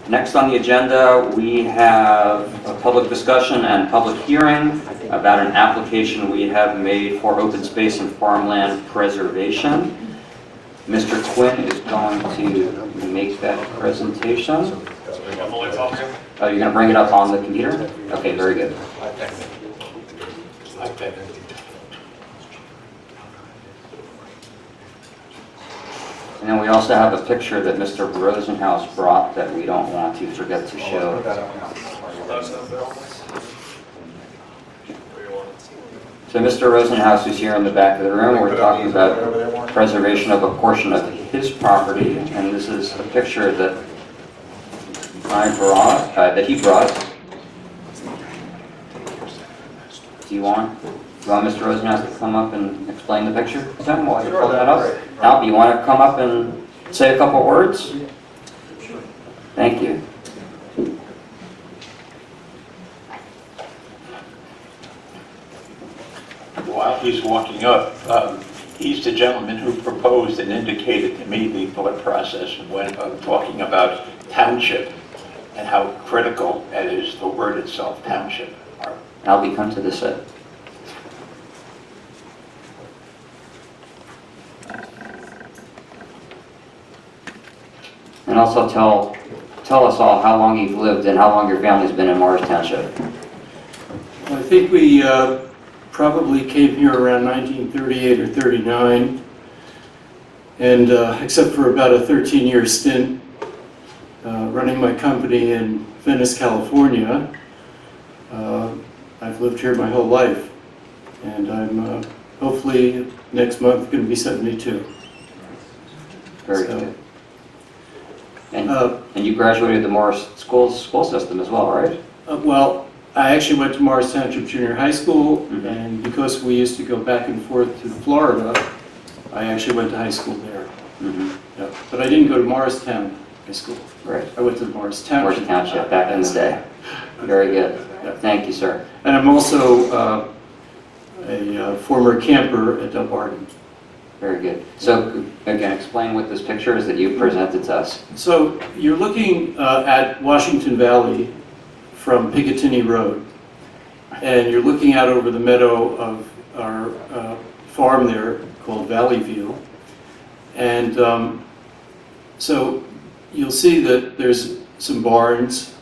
Next on the agenda, we have a public discussion and public hearing about an application we have made for open space and farmland preservation. Mr. Quinn is going to make that presentation. Oh, you're going to bring it up on the computer? Okay, very good. And then we also have a picture that Mr. Rosenhaus brought that we don't want to forget to show. So Mr. Rosenhaus is here in the back of the room. We're talking about preservation of a portion of his property, and this is a picture that I brought, that he brought. Do you want Mr. Rosenhaus to come up and explain the picture to him while you're pulling that up? Al, do you want to come up and say a couple words? Thank you. While he's walking up, he's the gentleman who proposed and indicated to me the thought process when talking about township and how critical that is, the word itself, township. Albie, come to this side. And also tell us all how long you've lived and how long your family's been in Morris Township. I think we probably came here around 1938 or 39, and except for about a 13-year stint running my company in Venice, California, I've lived here my whole life, and I'm hopefully next month going to be 72. Very good. And you graduated the Morris school system as well, right? Well, I actually went to Morris Township Junior High School, and because we used to go back and forth to Florida, I actually went to high school there. Yeah. But I didn't go to Morristown High School. Right. I went to Morris Township. Morris Township back in the day. Very good. Yeah. Thank you, sir. And I'm also a former camper at Dumbarton. Very good. So, again, explain what this picture is that you presented to us. So, you're looking at Washington Valley from Picatinny Road, and you're looking out over the meadow of our farm there called Vallevue. And so, you'll see that there's some barns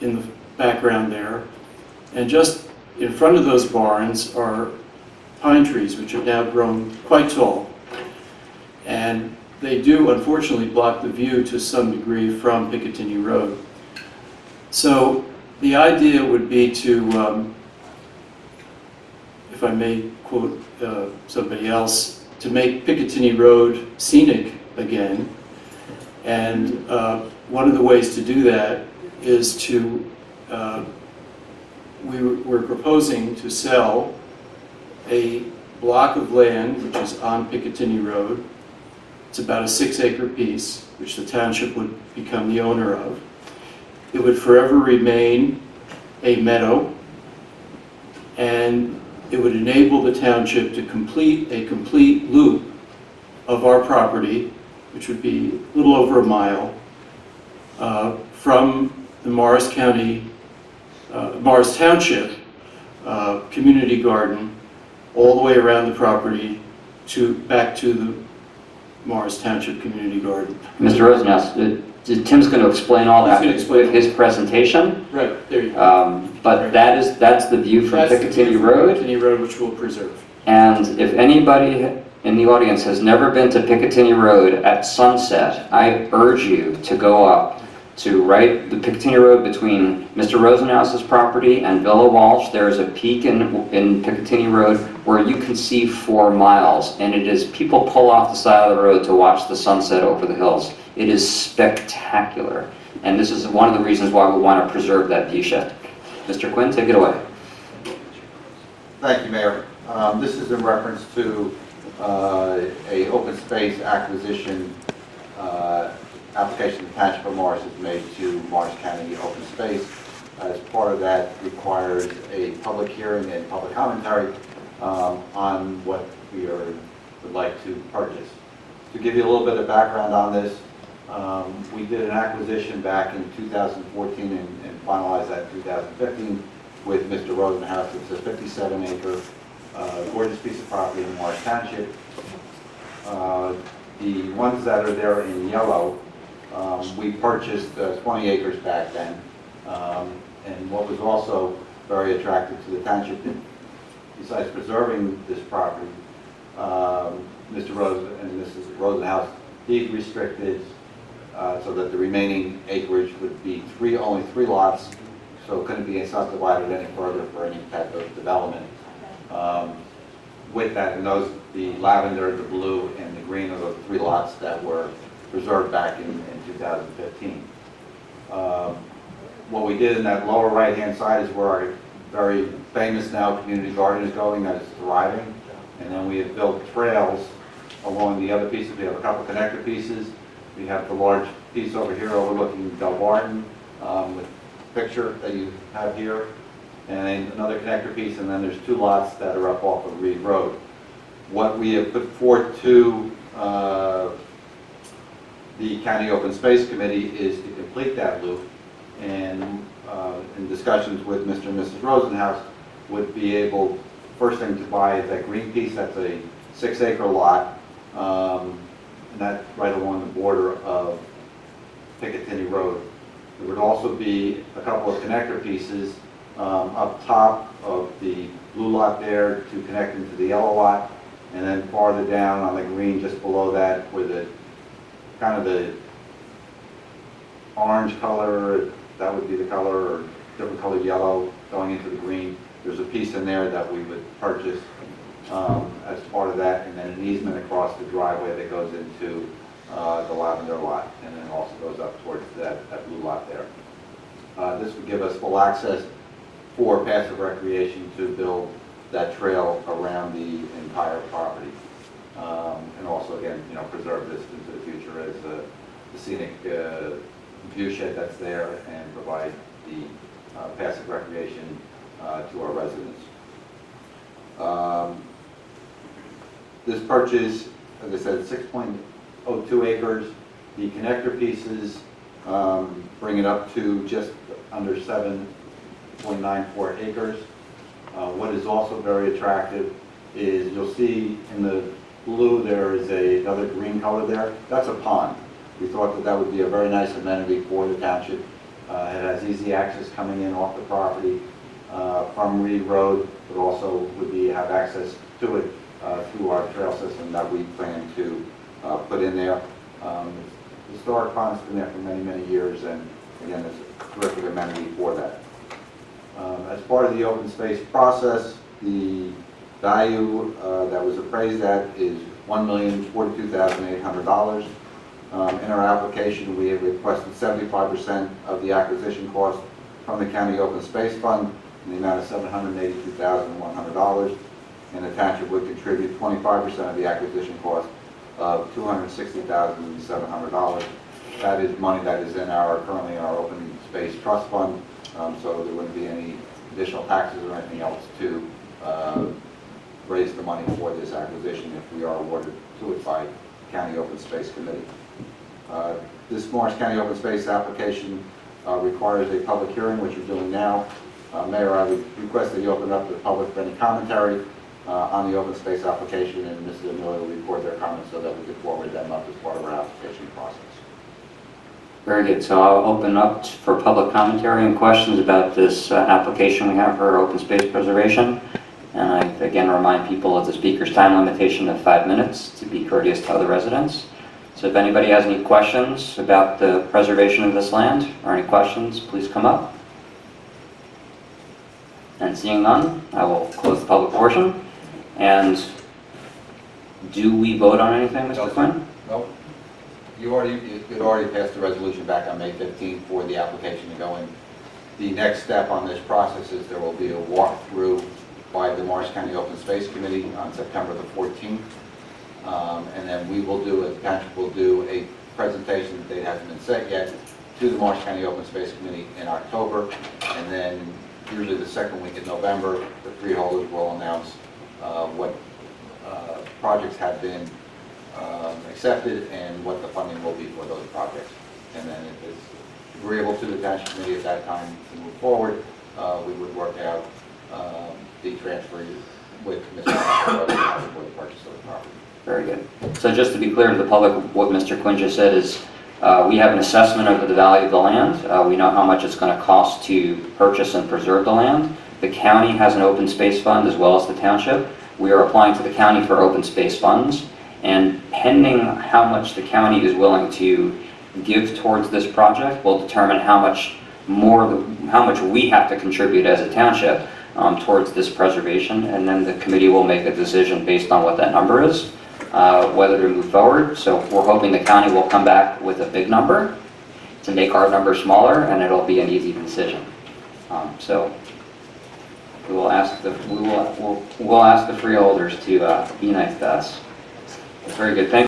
in the background there, and just in front of those barns are pine trees, which have now grown quite tall, and they do unfortunately block the view to some degree from Picatinny Road. So the idea would be to, if I may quote somebody else, to make Picatinny Road scenic again, and one of the ways to do that is to, we're proposing to sell a block of land which is on Picatinny Road. It's about a 6-acre piece, which the township would become the owner of. It would forever remain a meadow, and it would enable the township to complete a complete loop of our property, which would be a little over a mile, from the Morris Township community garden all the way around the property back to the Morris Township Community Garden. Mr. Rosenhaus, Tim's going to explain all that with his presentation. Right, there you go. But right. That's the view from Picatinny Road. Picatinny Road, which we'll preserve. And if anybody in the audience has never been to Picatinny Road at sunset, I urge you to go up to the Picatinny Road between Mr. Rosenhaus's property and Villa Walsh. There is a peak in Picatinny Road where you can see 4 miles, and it is, people pull off the side of the road to watch the sunset over the hills. It is spectacular, and this is one of the reasons why we want to preserve that view shed. Mr. Quinn, take it away. Thank you, Mayor. This is in reference to a open space acquisition application the Township of Morris has made to Morris County Open Space. As part of that requires a public hearing and public commentary on what we would like to purchase. To give you a little bit of background on this, We did an acquisition back in 2014 and finalized that in 2015 with Mr. Rosenhaus. It's a 57-acre gorgeous piece of property in Morris Township. The ones that are there in yellow, we purchased 20 acres back then. And what was also very attractive to the township, besides preserving this property, Mr. Rose and Mrs. Rosenhaus deed restricted so that the remaining acreage would be only three lots, so it couldn't be subdivided any further for any type of development. With that, and the lavender, the blue, and the green are the three lots that were preserved back in 2015. What we did in that lower right-hand side is where our very famous now community garden is going, that is thriving. And then we have built trails along the other pieces. We have a couple connector pieces. We have the large piece over here overlooking Delbarton with the picture that you have here. And then another connector piece, and then there's two lots that are up off of Reed Road. What we have put forth to the County Open Space Committee is to complete that loop, and in discussions with Mr. and Mrs. Rosenhaus, would be able, first thing, to buy that green piece. That's a 6-acre lot, and that's right along the border of Picatinny Road. There would also be a couple of connector pieces up top of the blue lot there to connect into the yellow lot, and then farther down on the green just below that where the kind of the orange color, that would be the color, or different colored yellow going into the green. There's a piece in there that we would purchase as part of that, and then an easement across the driveway that goes into the lavender lot, and then also goes up towards that blue lot there. This would give us full access for passive recreation to build that trail around the entire property. And also, again, preserve this into the future as the scenic view shed that's there, and provide the passive recreation to our residents. This purchase, as I said, 6.02 acres. The connector pieces bring it up to just under 7.94 acres. What is also very attractive is you'll see in the blue there is another green color there. That's a pond. We thought that that would be a very nice amenity for the township. It has easy access coming in off the property from Reed Road, but also would have access to it through our trail system that we plan to put in there. Historic pond's been there for many, many years, and again, it's a terrific amenity for that. As part of the open space process, the value that was appraised at is $1,042,800. In our application, we have requested 75% of the acquisition cost from the County Open Space Fund in the amount of $782,100, and the township would contribute 25% of the acquisition cost of $260,700. That is money that is currently in our open space trust fund, so there wouldn't be any additional taxes or anything else to raise the money for this acquisition if we are awarded to it by County Open Space Committee. This Morris County Open Space application requires a public hearing, which you're doing now. Mayor, I would request that you open up to the public for any commentary on the open space application, and Mrs. Amelia will record their comments so that we can forward them up as part of our application process. Very good. So I'll open up for public commentary and questions about this application we have for open space preservation. And I again remind people of the speaker's time limitation of 5 minutes to be courteous to other residents. So if anybody has any questions about the preservation of this land, or any questions, please come up. And seeing none, I will close the public portion. And do we vote on anything, Mr. Quinn? No. You had already passed the resolution back on May 15th for the application to go in. The next step on this process is there will be a walkthrough by the Morris County Open Space Committee on September the 14th. And then the township will do a presentation, the date hasn't been set yet, to the Morris County Open Space Committee in October. And then usually the second week in November, the freeholders will announce what projects have been accepted and what the funding will be for those projects. And then if it's agreeable to the township committee at that time to move forward, we would work out the transfer with Mr. Rose for the purchase of the property. Very good. So just to be clear to the public, what Mr. Quinn just said is we have an assessment of the value of the land. We know how much it's going to cost to purchase and preserve the land. The county has an open space fund as well as the township. We are applying to the county for open space funds, and pending how much the county is willing to give towards this project will determine how much we have to contribute as a township towards this preservation, and then the committee will make a decision based on what that number is, whether to move forward. So we're hoping the county will come back with a big number to make our number smaller, and it'll be an easy decision. So we will ask the freeholders to be nice to us. Very good. Thank